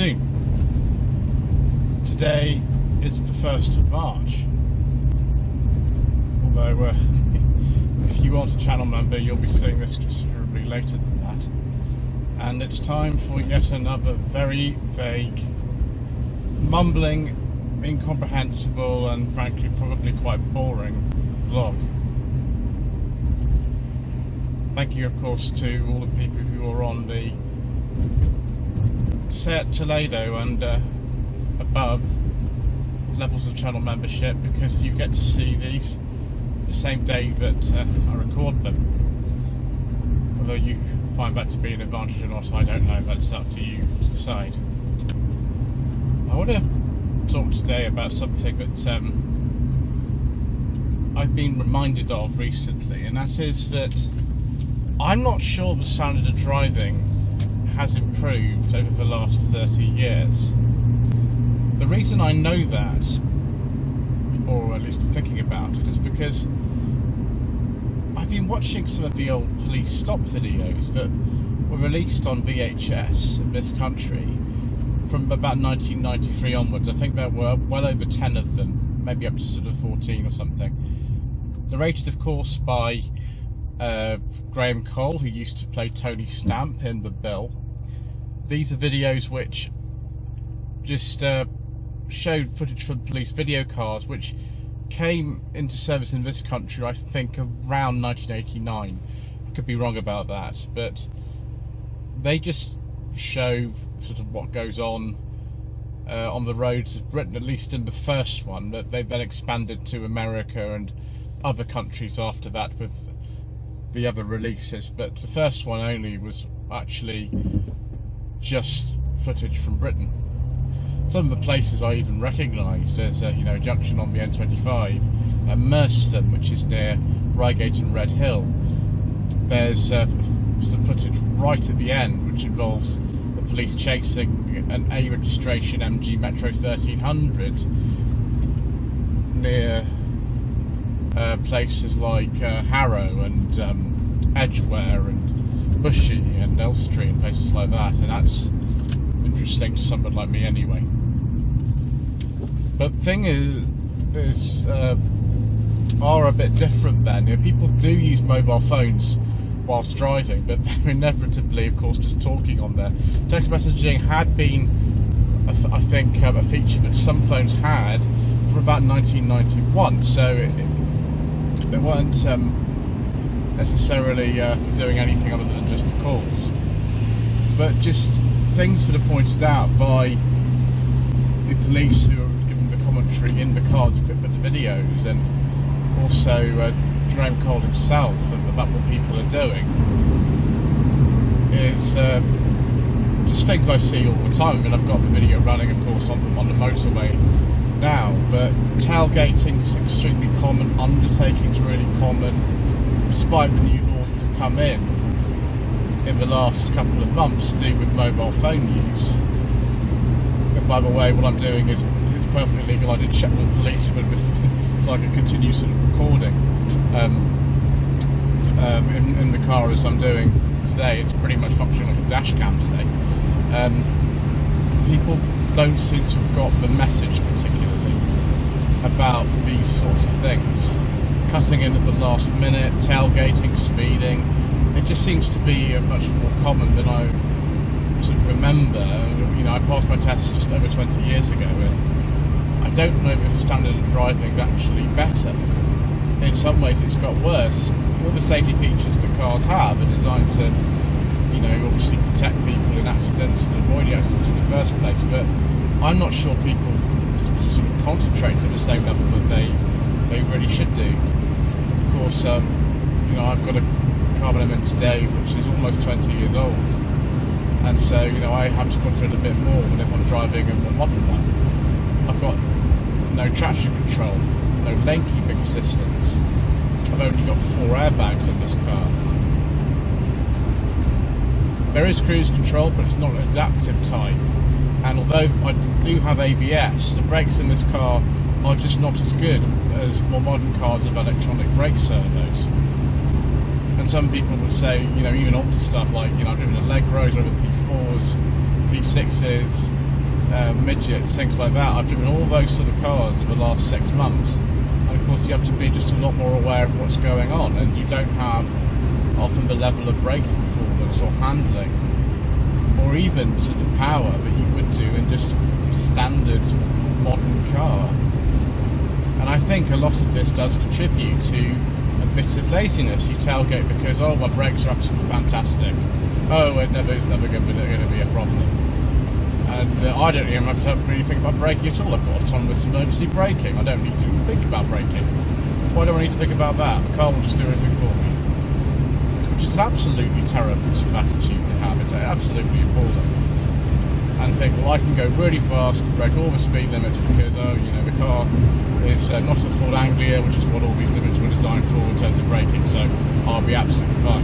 afternoon. Today is the 1st of March. Although if you want a channel member, you'll be seeing this considerably later than that. And it's time for yet another very vague, mumbling, incomprehensible and frankly probably quite boring vlog. Thank you of course to all the people who are on the set Toledo and above levels of channel membership, because you get to see these the same day that I record them. Although you find that to be an advantage or not, I don't know. That's up to you to decide. I want to talk today about something that I've been reminded of recently, and that is that I'm not sure the standard of driving has improved over the last 30 years. The reason I know that, or at least thinking about it, is because I've been watching some of the old police stop videos that were released on VHS in this country from about 1993 onwards. I think there were well over 10 of them, maybe up to sort of 14 or something. Narrated of course by Graham Cole, who used to play Tony Stamp in The Bill. These are videos which just showed footage from police video cars which came into service in this country, I think, around 1989. I could be wrong about that, but they just show sort of what goes on the roads of Britain, at least in the first one. That they've then expanded to America and other countries after that with the other releases, but the first one only was actually just footage from Britain. Some of the places I even recognised as a junction on the N25, Merstham, which is near Reigate and Red Hill. There's some footage right at the end which involves the police chasing an A registration MG Metro 1300 near places like Harrow and Edgware and Bushy and Elstree and places like that, and that's interesting to someone like me anyway. But the thing is are a bit different then. People do use mobile phones whilst driving, but they're inevitably of course just talking on there. Text messaging had been I think a feature that some phones had for about 1991, so they weren't necessarily doing anything other than just for calls, but just things that are pointed out by the police who are giving the commentary in the cars equipped with the videos, and also Graham Cole himself about what people are doing, is just things I see all the time. I mean, I've got the video running of course on the motorway now, but tailgating is extremely common, undertaking's really common, despite the new laws to come in the last couple of months to do with mobile phone use. And by the way, what I'm doing is it's perfectly legal. I did check with the police, but so I can continue sort of recording in the car as I'm doing today. It's pretty much functioning like a dash cam today. People don't seem to have got the message particularly about these sorts of things. Cutting in at the last minute, tailgating, speeding, it just seems to be much more common than I sort of remember. I passed my test just over 20 years ago, and I don't know if the standard of driving is actually better. In some ways it's got worse. All the safety features that cars have are designed to obviously protect people in accidents and avoid accidents in the first place, but I'm not sure people sort of concentrate to the same level that they really should do. Of course, I've got a carbon element today which is almost 20 years old, and so I have to concentrate a bit more than if I'm driving a modern one. I've got no traction control, no lane keeping assistance. I've only got 4 airbags in this car. There is cruise control, but it's not an adaptive type, and although I do have ABS, the brakes in this car are just not as good as more modern cars with electronic brake servos. And some people would say, even older stuff like, I've driven Allegros, I've driven P4s, P6s, midgets, things like that. I've driven all those sort of cars in the last 6 months, and of course you have to be just a lot more aware of what's going on, and you don't have often the level of braking performance or handling, or even sort of power that you would do in just a standard modern car. And I think a lot of this does contribute to a bit of laziness. You tailgate because, oh, my brakes are absolutely fantastic. Oh, it's never going to be a problem. And I don't even have to really think about braking at all. I've got autonomous emergency braking. I don't need to even think about braking. Why do I need to think about that? The car will just do everything for me. Which is an absolutely terrible sort of attitude to have. It's absolutely appalling. And think, well, I can go really fast, break all the speed limits because, oh, you know, the car is not a Ford Anglia, which is what all these limits were designed for in terms of braking, so I'll be absolutely fine.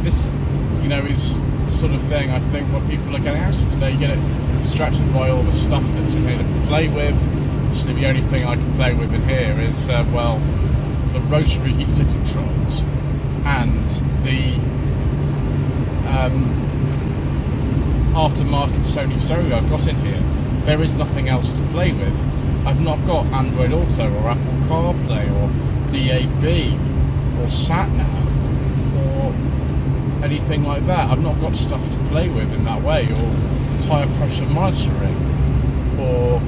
This, you know, is the sort of thing I think what people are getting out of today. You get distracted by all the stuff that's in here to play with. Actually, the only thing I can play with in here is, well, the rotary heater controls and the aftermarket Sony stereo I've got in here. There is nothing else to play with. I've not got Android Auto or Apple CarPlay or DAB or SatNav or anything like that. I've not got stuff to play with in that way, or tyre pressure monitoring, or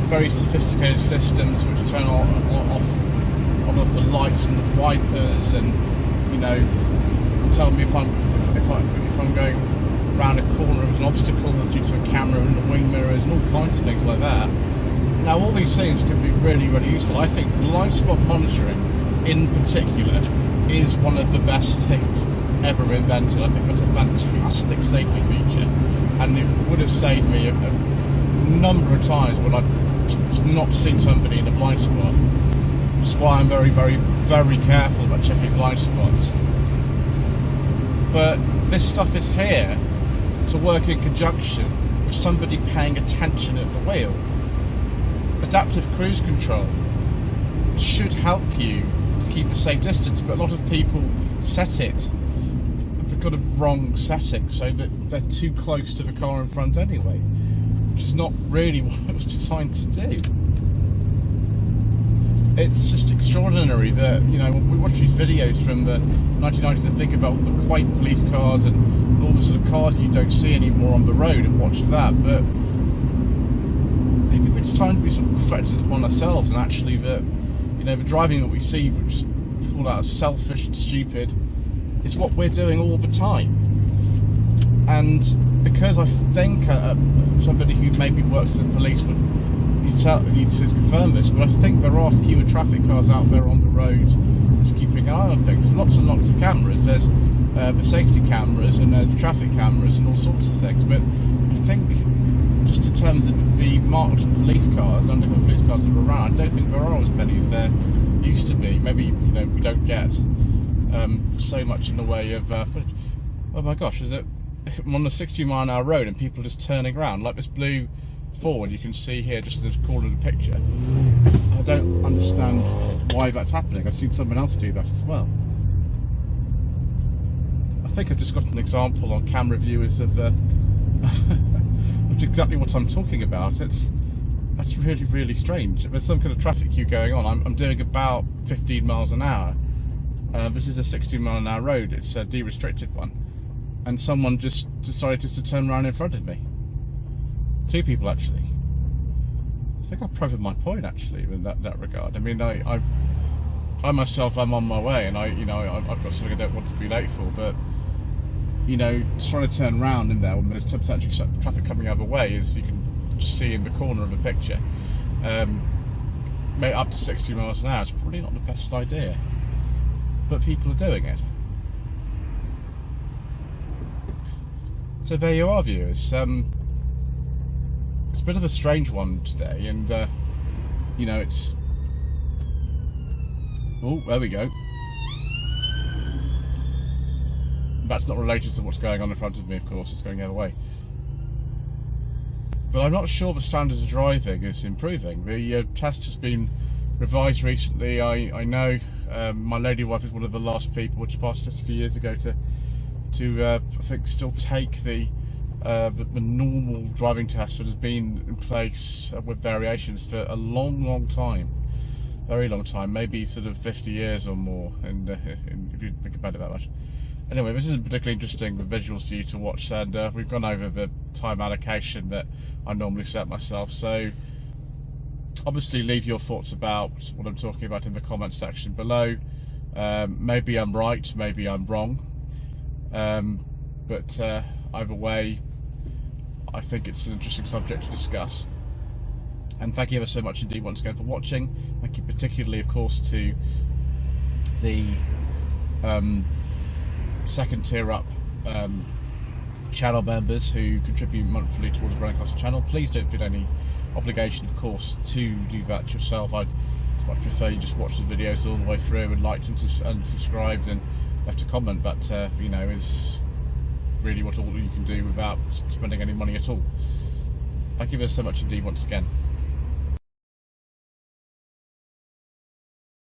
very sophisticated systems which turn on off the lights and the wipers, and you know, tell me if I'm going around a corner of an obstacle due to a camera and the wing mirrors and all kinds of things like that. Now, all these things can be really, really useful. I think blind spot monitoring, in particular, is one of the best things ever invented. I think that's a fantastic safety feature, and it would have saved me a number of times when I've not seen somebody in a blind spot. Which is why I'm very, very, very careful about checking blind spots. But this stuff is here to work in conjunction with somebody paying attention at the wheel. Adaptive cruise control should help you to keep a safe distance, but a lot of people set it with the kind of wrong setting, so that they're too close to the car in front anyway, which is not really what it was designed to do. It's just extraordinary that, you know, we watch these videos from the 1990s and think about the quaint police cars and all the sort of cars you don't see anymore on the road and watch that, but maybe it's time to be sort of reflected upon ourselves, and actually that, you know, the driving that we see, which is called out as selfish and stupid, is what we're doing all the time. And because I think somebody who maybe works in the police would need to confirm this, but I think there are fewer traffic cars out there on the road just keeping an eye on things. There's lots and lots of cameras. There's the safety cameras, and there's the traffic cameras and all sorts of things, but I think just in terms of the marked police cars, undercover police cars that are around, I don't think there are as many as there used to be. Maybe, you know, we don't get so much in the way of footage. Oh my gosh, is it? I'm on a 60-mile-an-hour road and people are just turning around, like this blue Ford you can see here just in the corner of the picture. I don't understand why that's happening. I've seen someone else do that as well. I think I've just got an example on camera viewers of exactly what I'm talking about. That's really, really strange. There's some kind of traffic queue going on. I'm doing about 15 miles an hour. This is a 60-mile-an-hour road. It's a de-restricted one, and someone just decided just to turn around in front of me. Two people actually. I think I've proven my point actually in that regard. I mean, I myself, I'm on my way, and I've got something I don't want to be late for, but you know, trying to turn around in there when there's potentially traffic coming the other way, as you can just see in the corner of the picture, up to 60 miles an hour is probably not the best idea, but people are doing it. So there you are, viewers. It's a bit of a strange one today, and you know, it's... Oh, there we go. That's not related to what's going on in front of me, of course. It's going the other way. But I'm not sure the standards of driving is improving. The test has been revised recently. I know my lady wife is one of the last people, which passed just a few years ago, to to I think still take the normal driving test that has been in place with variations for a long time, very long time, maybe sort of 50 years or more, and if you think about it that much. Anyway, this is particularly interesting, the visuals for you to watch, and we've gone over the time allocation that I normally set myself, so obviously leave your thoughts about what I'm talking about in the comment section below. Maybe I'm right, maybe I'm wrong, but either way, I think it's an interesting subject to discuss. And thank you ever so much indeed once again for watching. Thank you particularly, of course, to the second tier up channel members who contribute monthly towards running across the channel. Please don't feel any obligation, of course, to do that yourself. I'd much prefer you just watch the videos all the way through and liked and subscribed and left a comment, but you know, is really what all you can do without spending any money at all. Thank you very so much indeed once again.